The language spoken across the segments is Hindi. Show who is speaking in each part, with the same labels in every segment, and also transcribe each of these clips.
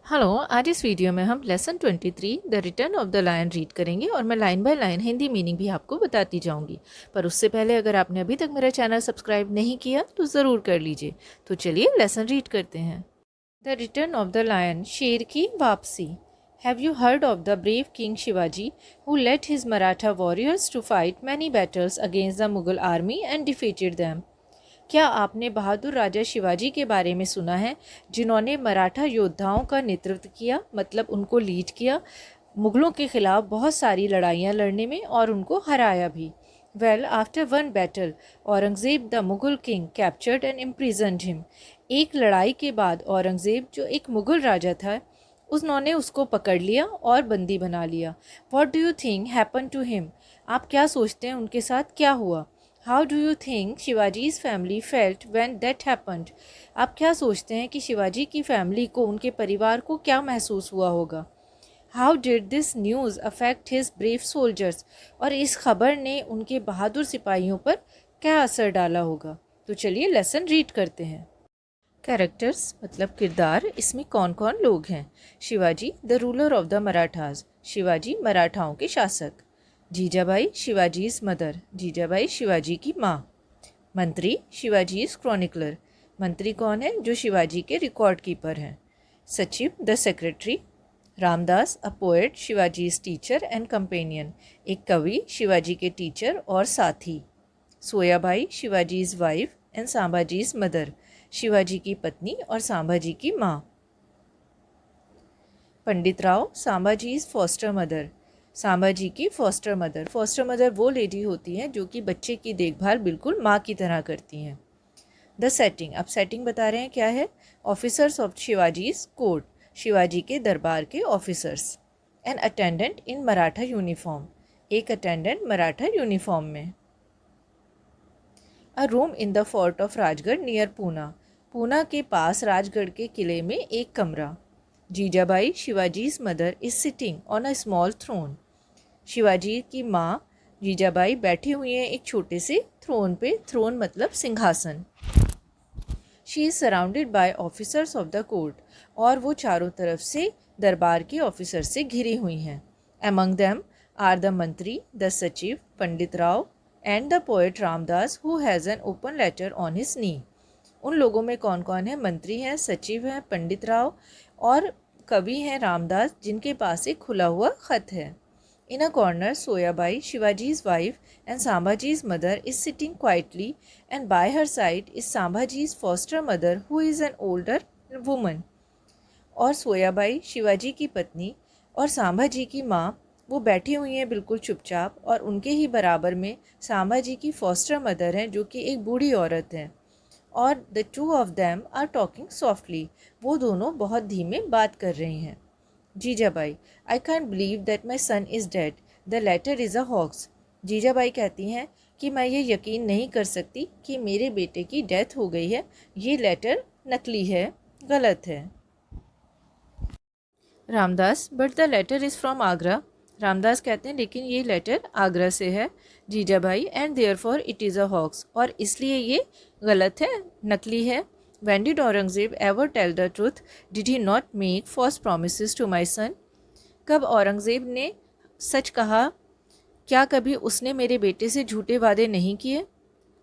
Speaker 1: हेलो, आज इस वीडियो में हम lesson 23 the return of the lion read करेंगे और मैं line by line Hindi meaning भी आपको बताती जाऊंगी। पर उससे पहले अगर आपने अभी तक मेरा चैनल सब्सक्राइब नहीं किया तो ज़रूर कर लीजिए। तो चलिए लेसन रीड करते हैं। The return of the lion, शेर की वापसी। Have you heard of the brave king Shivaji who led his Maratha warriors to fight many battles against the Mughal army and defeated them? क्या आपने बहादुर राजा शिवाजी के बारे में सुना है जिन्होंने मराठा योद्धाओं का नेतृत्व किया, मतलब उनको लीड किया, मुगलों के खिलाफ बहुत सारी लड़ाइयाँ लड़ने में और उनको हराया भी? Well, after one battle Aurangzeb the Mughal king captured and imprisoned him. एक लड़ाई के बाद औरंगज़ेब जो एक मुगल राजा था उन्होंने उसको पकड़ लिया और बंदी बना लिया। What do you think happen to him? आप क्या सोचते हैं उनके साथ क्या हुआ? How do you think Shivaji's family felt when that happened? आप क्या सोचते हैं कि शिवाजी की फैमिली को, उनके परिवार को क्या महसूस हुआ होगा? How did this news affect his brave soldiers? और इस खबर ने उनके बहादुर सिपाहियों पर क्या असर डाला होगा? तो चलिए लेसन रीड करते हैं। कैरेक्टर्स मतलब किरदार, इसमें कौन कौन लोग हैं? Shivaji the ruler of the Marathas, Shivaji मराठाओं के शासक। जीजाबाई शिवाजीज मदर, जीजाबाई शिवाजी की माँ। मंत्री शिवाजीज क्रॉनिकलर, मंत्री कौन है? जो शिवाजी के रिकॉर्ड कीपर हैं। Sachiv the secretary. Ramdas a poet, Shivaji's teacher and companion, एक कवि, शिवाजी के टीचर और साथी। Soyabai Shivaji's wife and Sambhaji's mother, Shivaji की पत्नी और सांभाजी की माँ। पंडित राव सांभाजीज फॉस्टर मदर, सांभाजी की फॉस्टर मदर। फॉस्टर मदर वो लेडी होती हैं जो कि बच्चे की देखभाल बिल्कुल माँ की तरह करती हैं। द सेटिंग, अब सेटिंग बता रहे हैं क्या है। Officers of Shivaji's court, Shivaji के दरबार के officers. An attendant in Maratha uniform, एक अटेंडेंट मराठा यूनिफॉर्म में। A room in the fort of Rajgarh near Poona, Poona के पास राजगढ़ के किले में एक कमरा। Jijabai Shivaji's mother is sitting on a small throne, Shivaji की माँ जीजाबाई बैठी हुई हैं एक छोटे से थ्रोन पे, थ्रोन मतलब सिंहासन। She is surrounded by officers of the court, और वो चारों तरफ से दरबार के ऑफिसर से घिरी हुई हैं। Among them are the Mantri, the Sachiv Pandit Rao and the poet Ramdas who has an open letter on his knee. उन लोगों में कौन कौन है? मंत्री हैं, सचिव हैं, पंडित राव और कवि हैं रामदास, जिनके पास एक खुला हुआ खत है। In a corner Soyabai Shivaji's wife and Sambhaji's mother is sitting quietly, and by her side is Sambhaji's foster mother who is an older woman. और सोयाबाई शिवाजी की पत्नी और सांभाजी की माँ वो बैठी हुई हैं बिल्कुल चुपचाप, और उनके ही बराबर में सांभाजी की फॉस्टर मदर हैं जो कि एक बूढ़ी औरत हैं। और the two of them are talking softly, वो दोनों बहुत धीमे बात कर रही हैं। Jijabai, I can't believe that my son is dead, the letter is a hoax. Jijabai कहती हैं कि मैं ये यकीन नहीं कर सकती कि मेरे बेटे की डेथ हो गई है, ये लेटर नकली है, गलत है। Ramdas, but the letter is from Agra, Ramdas कहते हैं लेकिन ये लेटर आगरा से है। Jijabai, and therefore it is a hoax, और इसलिए ये गलत है, नकली है। When did Aurangzeb ever tell the truth? Did he not make false promise to my son? कब औरंगज़ेब ने सच कहा? क्या कभी उसने मेरे बेटे से झूठे वादे नहीं किए?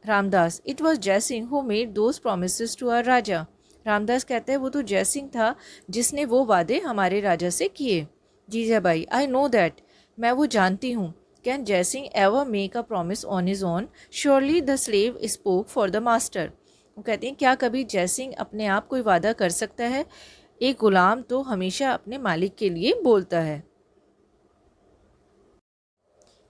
Speaker 1: Ramdas, it was Jaisingh who made those promise to our raja, Ramdas कहते हैं वो तो जयसिंह था जिसने वो वादे हमारे राजा से किए। जीजाबाई, आई नो दैट, मैं वो जानती हूँ। Can Jaisingh ever make a promise on his own? Surely the slave spoke for the master. वो कहते हैं क्या कभी जयसिंह अपने आप कोई वादा कर सकता है? एक गुलाम तो हमेशा अपने मालिक के लिए बोलता है।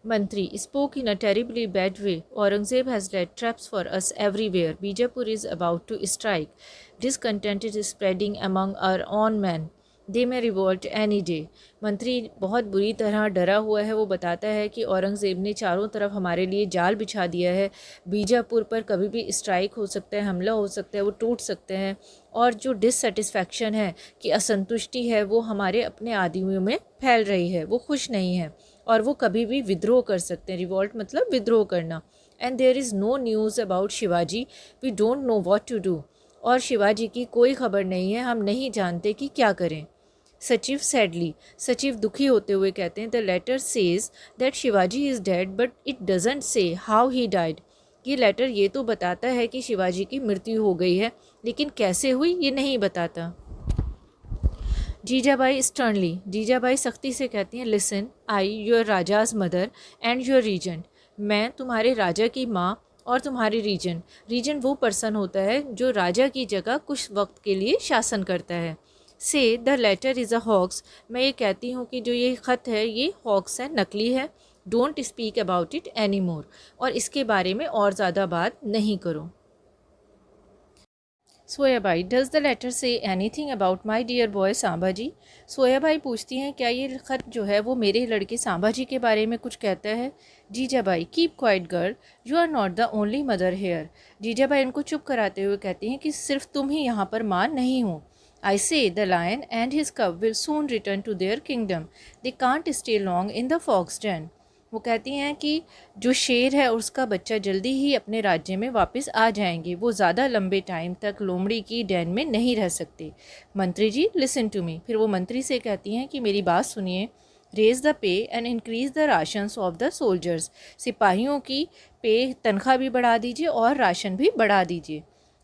Speaker 1: मंत्री, spoke in a terribly bad way. Aurangzeb has laid traps for us everywhere. Bijapur is about to strike. Discontent is spreading among our own men. They may revolt any day. मंत्री बहुत बुरी तरह डरा हुआ है। वो बताता है कि औरंगज़ेब ने चारों तरफ हमारे लिए जाल बिछा दिया है। बीजापुर पर कभी भी स्ट्राइक हो सकता है, हमला हो सकता है, वो टूट सकते हैं। और जो डिससेटिस्फैक्शन है, कि असंतुष्टि है, वो हमारे अपने आदमियों में फैल रही है, वो खुश नहीं है और वो कभी भी विद्रोह कर सकते हैं। रिवॉल्ट मतलब विद्रोह करना। And there is no news about Shivaji, we don't know what to do. और शिवाजी की कोई खबर नहीं है, हम नहीं जानते कि क्या करें। सचिव सैडली, सचिव दुखी होते हुए कहते हैं the letter says that Shivaji is dead but it doesn't say how he died. ये लेटर ये तो बताता है कि शिवाजी की मृत्यु हो गई है, लेकिन कैसे हुई ये नहीं बताता। जीजाबाई स्टर्नली, जीजाबाई सख्ती से कहती हैं listen, I your Raja's mother and your regent, मैं तुम्हारे राजा की माँ और तुम्हारी रीजन। रीजन वो पर्सन होता है जो राजा की जगह कुछ वक्त के लिए शासन करता है। Say the letter is a hoax, मैं ये कहती हूँ कि जो ये ख़त है ये हॉक्स है, नकली है। Don't speak about it any more, और इसके बारे में और ज़्यादा बात नहीं करो। Soyabai, does the letter say anything about my dear boy Sambhaji. Soyabai पूछती हैं क्या ये ख़त जो है वो मेरे लड़के सांबाजी के बारे में कुछ कहता है। Jijabai, keep quiet girl, you are not the only mother here. Jijabai उनको चुप कराते हुए कहती हैं कि सिर्फ तुम ही यहाँ पर माँ नहीं हो। I say the lion and his cub will soon return to their kingdom. They can't stay long in the fox den. वो कहती हैं कि जो शेर है और उसका बच्चा जल्दी ही अपने राज्य में वापस आ जाएंगे, वो ज़्यादा लंबे टाइम तक लोमड़ी की डैन में नहीं रह सकते। मंत्री जी लिसन टू मी, फिर वो मंत्री से कहती हैं कि मेरी बात सुनिए। Raise the pay and increase the rations of the soldiers, सिपाहियों की पे तनख्वाह भी बढ़ा दीजिए और राशन भी बढ़ा दीजिए।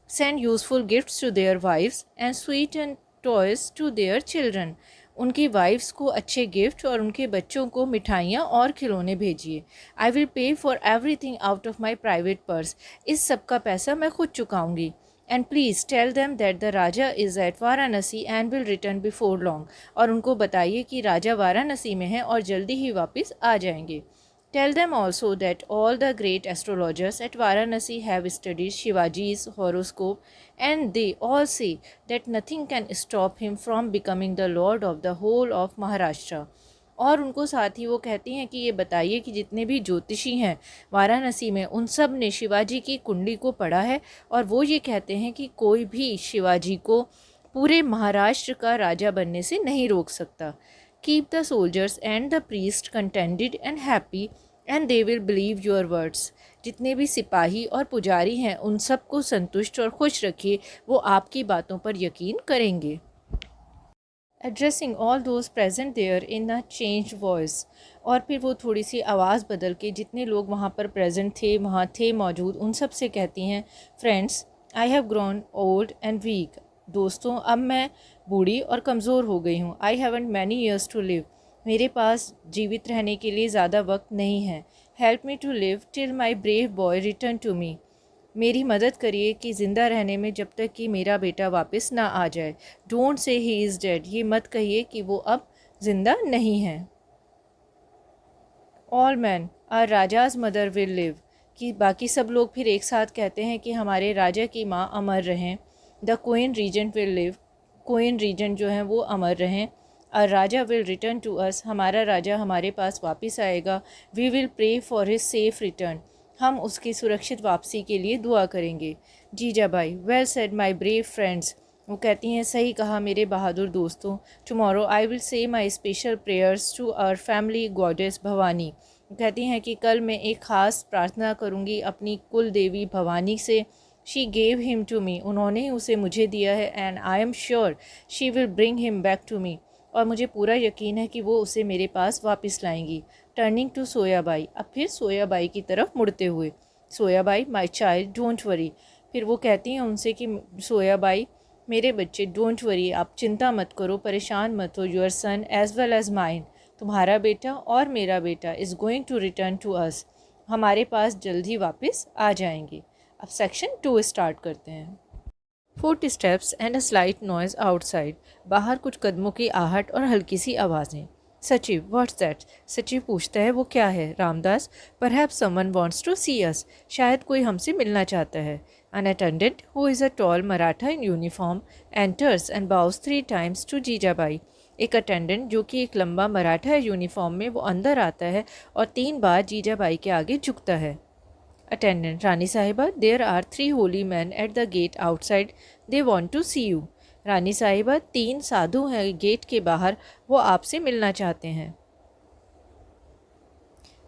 Speaker 1: Send useful gifts to their wives and sweet and toys to their children. उनकी वाइफ्स को अच्छे गिफ्ट और उनके बच्चों को मिठाइयाँ और खिलौने भेजिए। I will pay for everything out of my private purse, इस सब का पैसा मैं खुद चुकाऊंगी। And please tell them that the raja is at Varanasi and will return before long, और उनको बताइए कि राजा वाराणसी में हैं और जल्दी ही वापस आ जाएंगे। Tell them also that all the great astrologers at Varanasi have studied Shivaji's horoscope, and they all say that nothing can stop him from becoming the lord of the whole of Maharashtra. और उनको साथ ही वो कहती हैं कि ये बताइए कि जितने भी ज्योतिषी हैं वाराणसी में, उन सब ने शिवाजी की कुंडली को पढ़ा है और वो ये कहते हैं कि कोई भी शिवाजी को पूरे महाराष्ट्र का राजा बनने से नहीं रोक सकता। Keep the soldiers and the priest contented and happy and they will believe your words. जितने भी सिपाही और पुजारी हैं उन सबको संतुष्ट और खुश रखिए, वो आपकी बातों पर यकीन करेंगे। Addressing all those present there in a changed voice, और फिर वो थोड़ी सी आवाज़ बदल के जितने लोग वहाँ पर प्रेजेंट थे, वहाँ थे मौजूद, उन सब से कहती हैं friends, I have grown old and weak, दोस्तों अब मैं बूढ़ी और कमज़ोर हो गई हूँ। I haven't many years to live, मेरे पास जीवित रहने के लिए ज़्यादा वक्त नहीं है। Help me to live till my brave boy return to me, मेरी मदद करिए कि ज़िंदा रहने में जब तक कि मेरा बेटा वापस ना आ जाए। Don't say he is dead, ये मत कहिए कि वो अब ज़िंदा नहीं है। All man are Raja's mother will live, कि बाकी सब लोग फिर एक साथ कहते हैं कि हमारे राजा की माँ अमर रहें। The queen regent will live, queen regent जो हैं वो अमर रहें। A raja will return to us, हमारा राजा हमारे पास वापस आएगा। We will pray for his safe return, हम उसकी सुरक्षित वापसी के लिए दुआ करेंगे। Jijabai, well said my brave friends, वो कहती हैं सही कहा मेरे बहादुर दोस्तों। Tomorrow I will say my special prayers to our family goddess Bhavani, कहती हैं कि कल मैं एक ख़ास प्रार्थना करूँगी अपनी कुल देवी भवानी से। She gave him to me, उन्होंने उसे मुझे दिया है। And I am sure she will bring him back to me, और मुझे पूरा यकीन है कि वो उसे मेरे पास वापस लाएंगी। टर्निंग टू सोयाबाई, अब फिर सोयाबाई की तरफ मुड़ते हुए, सोयाबाई माई चाइल्ड डोंट वरी, फिर वो कहती हैं उनसे कि सोयाबाई मेरे बच्चे, डोंट वरी, आप चिंता मत करो, परेशान मत हो। Your son as well as mine, तुम्हारा बेटा और मेरा बेटा is going to return to us, हमारे पास जल्द ही वापस आ जाएंगे। अब सेक्शन 2 स्टार्ट करते हैं। Foot steps and a slight noise outside, बाहर कुछ कदमों की आहट और हल्की सी आवाज़ें। सचिव, व्हाट्स दैट? सचिव पूछता है वो क्या है? Ramdas, perhaps someone wants to see us, शायद कोई हमसे मिलना चाहता है। An attendant who is a tall Maratha in uniform enters and bows 3 times to Jijabai, एक अटेंडेंट जो कि एक लंबा मराठा यूनिफॉर्म में, वो अंदर आता है और 3 बार जीजाबाई के आगे झुकता है। Attendant, Rani Sahiba, there are 3 holy man at the gate outside, they want to see you. रानी साहिबा, 3 साधु हैं गेट के बाहर, वो आपसे मिलना चाहते हैं।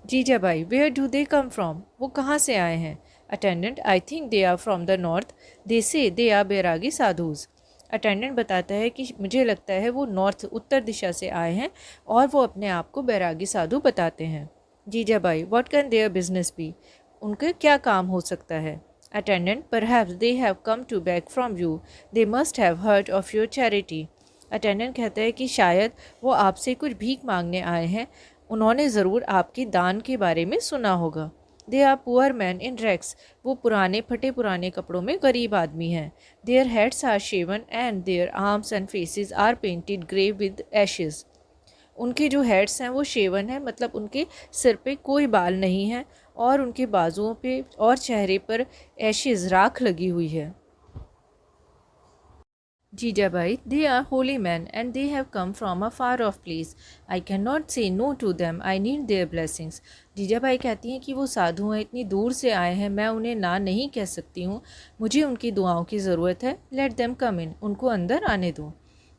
Speaker 1: Jijabai, where do they come from, वो कहाँ से आए हैं? Attendant, I think they are from the north, they say they are bairagi sadhus. Attendant बताता है कि मुझे लगता है वो नॉर्थ उत्तर दिशा से आए हैं और वो अपने आप को बैरागी साधु बताते हैं। Jijabai, what can their business be? उनका क्या काम हो सकता है? Attendant, perhaps they have come to back from you, they must have heard of your charity. Attendant कहता है कि शायद वो आपसे कुछ भीख मांगने आए हैं, उन्होंने ज़रूर आपकी दान के बारे में सुना होगा। They are poor man in rags, वो पुराने फटे पुराने कपड़ों में गरीब आदमी हैं। Their heads are shaven and their arms and faces are painted grey with ashes. उनके जो हेड्स हैं वो शेवन है, मतलब उनके सिर पे कोई बाल नहीं है और उनके बाजुओं पे और चेहरे पर एशेज़ राख लगी हुई है। Jijabai, they are holy men and they have come from a far off place. I cannot say no to them. I need their blessings. Jijabai कहती हैं कि वो साधु हैं, इतनी दूर से आए हैं, मैं उन्हें ना नहीं कह सकती हूँ, मुझे उनकी दुआओं की ज़रूरत है। Let them come in. उनको अंदर आने दो।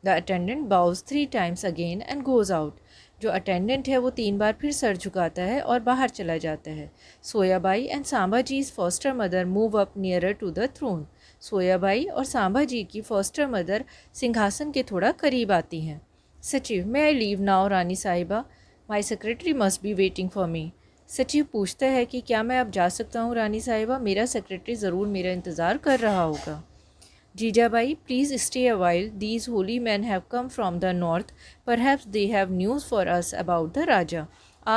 Speaker 1: The attendant bows 3 times again and goes out. जो अटेंडेंट है वो 3 बार फिर सर झुकाता है और बाहर चला जाता है। Soyabai and Sambhaji's foster mother move up nearer to the throne. Soyabai और सांबा जी की फॉस्टर मदर सिंहासन के थोड़ा करीब आती हैं। सचिव, मे I leave now Rani Sahiba? My secretary must be waiting for me. सचिव पूछता है कि क्या मैं अब जा सकता हूँ रानी साहिबा? मेरा सेक्रेटरी ज़रूर मेरा इंतज़ार कर रहा होगा। Jijabai, please stay a while, these holy man have come from the north, perhaps they have news for us about the raja.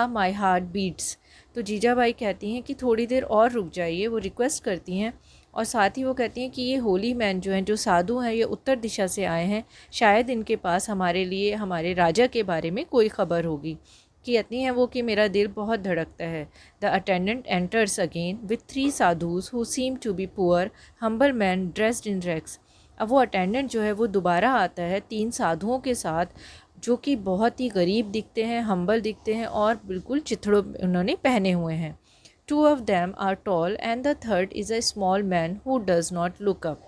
Speaker 1: My heart beats. तो जीजाबाई कहती हैं कि थोड़ी देर और रुक जाइए, वो रिक्वेस्ट करती हैं और साथ ही वो कहती हैं कि ये होली मैन जो हैं, जो साधु हैं, ये उत्तर दिशा से आए हैं, शायद इनके पास हमारे लिए हमारे राजा के बारे में कोई ख़बर होगी। कहती हैं वो कि मेरा दिल बहुत धड़कता है। The attendant enters again with 3 sadhus who seem to be poor humble man dressed in rags. अब वो अटेंडेंट जो है वो दोबारा आता है 3 साधुओं के साथ, जो कि बहुत ही गरीब दिखते हैं, हम्बल दिखते हैं और बिल्कुल चिथड़ों उन्होंने पहने हुए हैं। 2 of them are tall and the third is a small man who does not look up.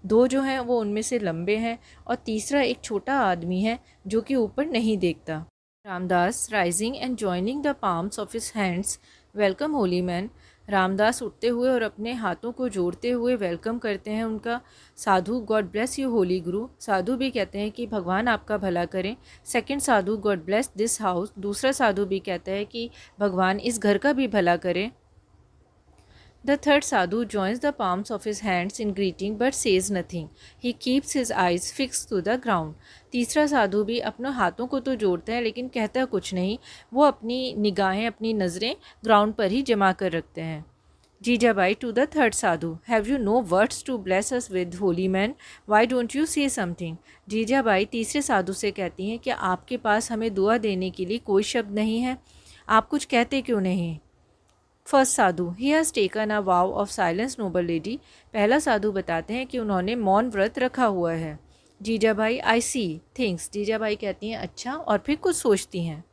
Speaker 1: 2 जो हैं वो उनमें से लंबे हैं और तीसरा एक छोटा आदमी है जो कि ऊपर नहीं देखता। Ramdas, rising and joining the palms of his hands, welcome Holi man. Ramdas उठते हुए और अपने हाथों को जोड़ते हुए वेलकम करते हैं उनका। साधु, गॉड ब्लेस यू होली गुरु। साधु भी कहते हैं कि भगवान आपका भला करें। Second Sadhu, God bless this house. दूसरा साधु भी कहता है कि भगवान इस घर का भी भला करें। The third sadhu joins the palms of his hands in greeting but says nothing. He keeps his eyes fixed to the ground. तीसरा साधु भी अपने हाथों को तो जोड़ता है लेकिन कहता कुछ नहीं, वो अपनी निगाहें, अपनी नज़रें ग्राउंड पर ही जमा कर रखते हैं। Jijabai to the third sadhu, have you no words to bless us with holy man? Why don't you say something? Jijabai तीसरे साधु से कहती हैं कि आपके पास हमें दुआ देने के लिए कोई शब्द नहीं है, आप कुछ कहते क्यों नहीं? First sadhu, he has taken a vow of silence noble lady. पहला साधु बताते हैं कि उन्होंने मौन व्रत रखा हुआ है। Jijabai, I see things. Jijabai कहती हैं अच्छा, और फिर कुछ सोचती हैं।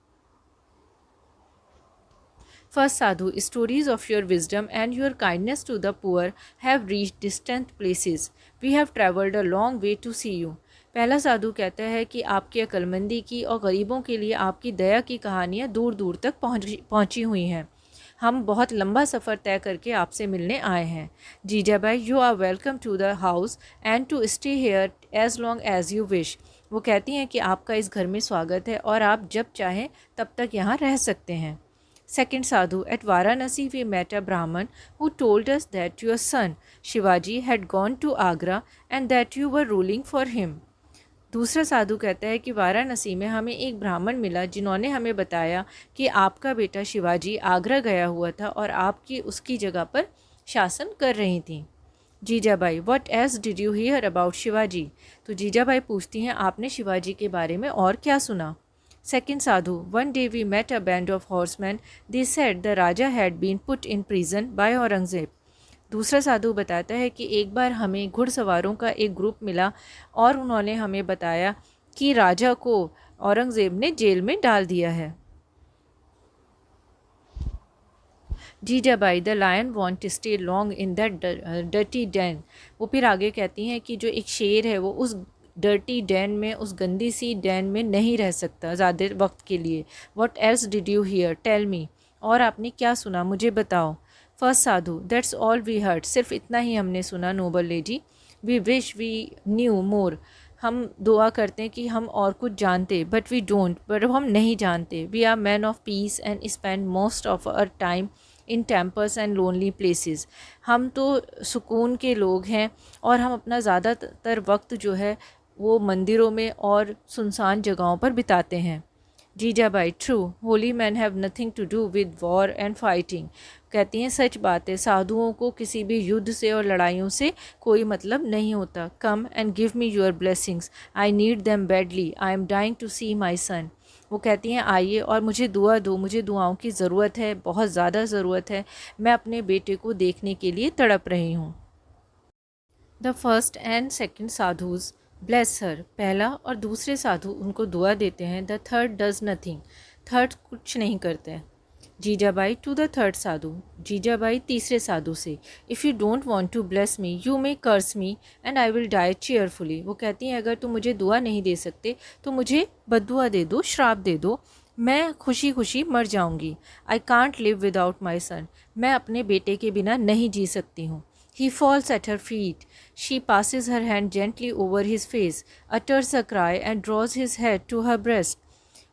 Speaker 1: First sadhu, stories of your wisdom and your kindness to the poor have reached distant places, we have travelled a long way to see you. पहला साधु कहता है कि आपकी अक्लमंदी की और गरीबों के लिए आपकी दया की कहानियाँ दूर दूर तक पहुँची हुई हैं, हम बहुत लंबा सफ़र तय करके आपसे मिलने आए हैं। Jijabai, you are welcome to the house and to stay here as long as you wish. वो कहती हैं कि आपका इस घर में स्वागत है और आप जब चाहें तब तक यहाँ रह सकते हैं। Second sadhu, at Varanasi we met a Brahmin who told us that your son Shivaji had gone to Agra and that you were ruling for him. दूसरा साधु कहता है कि वाराणसी में हमें एक ब्राह्मण मिला जिन्होंने हमें बताया कि आपका बेटा शिवाजी आगरा गया हुआ था और आपकी उसकी जगह पर शासन कर रही थी। Jijabai, what else did you here about Shivaji? तो जीजाबाई पूछती हैं आपने शिवाजी के बारे में और क्या सुना? Second sadhu, one day we met a band of horseman, they said the raja had been put in prison by Aurangzeb. दूसरा साधु बताता है कि एक बार हमें घुड़सवारों का एक ग्रुप मिला और उन्होंने हमें बताया कि राजा को औरंगज़ेब ने जेल में डाल दिया है। Jijabai, the lion want to stay long in that dirty den. वो फिर आगे कहती हैं कि जो एक शेर है वो उस डर्टी डैन में, उस गंदी सी डैन में नहीं रह सकता ज़्यादा वक्त के लिए। What else did you hear, tell me. और आपने क्या सुना, मुझे बताओ। First sadhu, that's all we heard. सिर्फ इतना ही हमने सुना noble lady. We wish we knew more, हम दुआ करते हैं कि हम और कुछ जानते, बट वी डोंट, बट हम नहीं जानते। We are man of peace and spend most of our time in temples and lonely places, हम तो सुकून के लोग हैं और हम अपना ज़्यादातर वक्त जो है वो मंदिरों में और सुनसान जगहों पर बिताते हैं। Jijabai, true, holy man have nothing to do with war and fighting, कहती हैं सच बात है, साधुओं को किसी भी युद्ध से और लड़ाइयों से कोई मतलब नहीं होता। Come and give me your blessings, I need them badly, I am dying to see my son, वो कहती हैं आइए और मुझे दुआ दो, मुझे दुआओं की ज़रूरत है, बहुत ज़्यादा ज़रूरत है, मैं अपने बेटे को देखने के लिए तड़प रही हूँ। The first and second sadhus bless her, पहला और दूसरे साधु उनको दुआ देते हैं। The third does nothing, third कुछ नहीं करते हैं। Jijabai to the third sadhu, Jijabai तीसरे साधु से, if you don't want to bless me you may curse me and I will die cheerfully, वो कहती हैं अगर तुम मुझे दुआ नहीं दे सकते तो मुझे बद्दुआ दे दो, श्राप दे दो, मैं खुशी खुशी मर जाऊंगी। I can't live without my son, मैं अपने बेटे के बिना नहीं जी सकती हूँ। He falls at her feet. She passes her hand gently over his face, utters a cry and draws his head to her breast.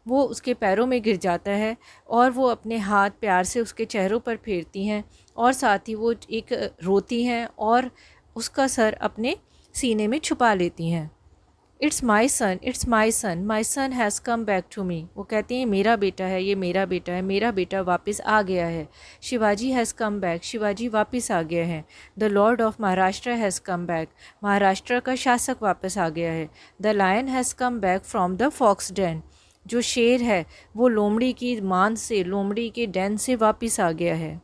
Speaker 1: वो उसके पैरों में गिर जाता है और वो अपने हाथ प्यार से उसके चेहरों पर फेरती हैं और साथ ही वो एक रोती हैं और उसका सर अपने सीने में छुपा लेती हैं। It's my son, it's my son, my son has come back to me, वो कहती हैं मेरा बेटा है, ये मेरा बेटा है, मेरा बेटा वापस आ गया है। Shivaji has come back, Shivaji वापस आ गया है। The lord of Maharashtra has come back, Maharashtra का शासक वापस आ गया है। The lion has come back from the fox den, जो शेर है वो लोमड़ी की मान से, लोमड़ी के डैन से वापस आ गया है।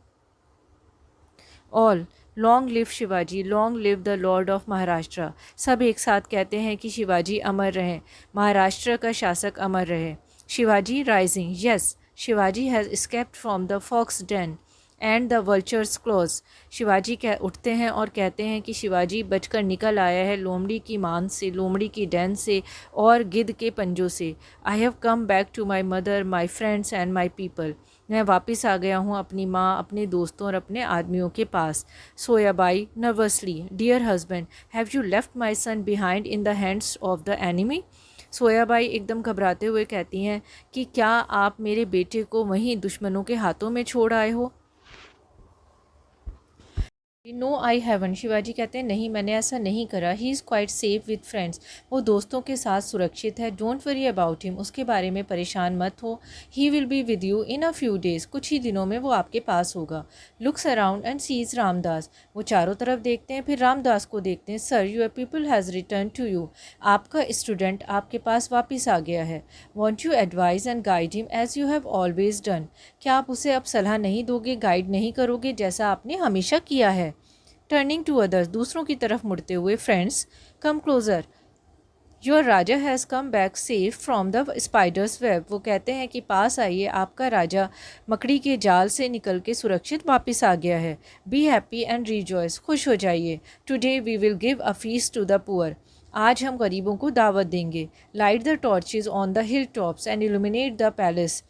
Speaker 1: All long live Shivaji, long live the lord of Maharashtra, सब एक साथ कहते हैं कि शिवाजी अमर रहें, महाराष्ट्र का शासक अमर रहे। Shivaji rising, yes, Shivaji has escaped from the fox den and the vultures claws, Shivaji उठते हैं और कहते हैं कि शिवाजी बचकर निकल आया है लोमड़ी की मान से, लोमड़ी की डैन से और गिद्ध के पंजों से। I have come back to my mother, my friends and my people, मैं वापस आ गया हूँ अपनी माँ, अपने दोस्तों और अपने आदमियों के पास। Soyabai nervously, dear husband, have you left my son behind in the hands of the enemy, Soyabai एकदम घबराते हुए कहती हैं कि क्या आप मेरे बेटे को वहीं दुश्मनों के हाथों में छोड़ आए हो। नो आई हैवन, शिवाजी कहते हैं नहीं, मैंने ऐसा नहीं करा। He is quite safe with friends, वो दोस्तों के साथ सुरक्षित है। डोंट वरी अबाउट हिम, उसके बारे में परेशान मत हो। He will be with you in a few days, कुछ ही दिनों में वो आपके पास होगा। Looks around and sees Ramdas, वो चारों तरफ देखते हैं फिर रामदास को देखते हैं। Sir your people has return to you, आपका स्टूडेंट आपके पास वापस आ गया है। Want you advise and guide him as you have always done, क्या आप उसे अब सलाह नहीं दोगे, गाइड नहीं करोगे जैसा आपने हमेशा किया है। टर्निंग टू अदर्स, दूसरों की तरफ मुड़ते हुए, friends come closer, your raja has come back safe from the spider's web, वो कहते हैं कि पास आइए, आपका राजा मकड़ी के जाल से निकल के सुरक्षित वापस आ गया है। बी हैप्पी एंड रिजॉयस, खुश हो जाइए। Today we will give a feast to the poor, आज हम गरीबों को दावत देंगे। Light the torches on the hill tops and illuminate the palace,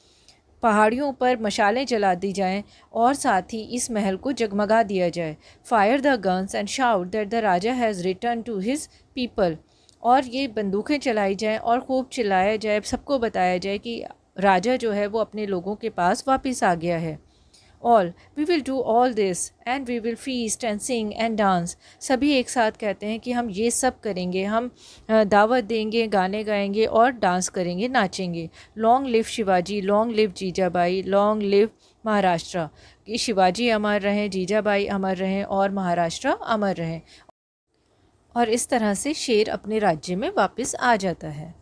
Speaker 1: पहाड़ियों पर मशालें जला दी जाएं और साथ ही इस महल को जगमगा दिया जाए। Fire the guns and shout that the raja has return to his people, और ये बंदूकें चलाई जाएं और खूब चिल्लाया जाए, सबको बताया जाए कि राजा जो है वो अपने लोगों के पास वापस आ गया है। All we will do all this and we will feast and sing and dance, सभी एक साथ कहते हैं कि हम ये सब करेंगे, हम दावत देंगे, गाने गाएंगे और डांस करेंगे, नाचेंगे। Long live Shivaji, long live Jijabai, long live Maharashtra, कि शिवाजी अमर रहें, जीजाबाई अमर रहें और महाराष्ट्र अमर रहें। और इस तरह से शेर अपने राज्य में वापस आ जाता है।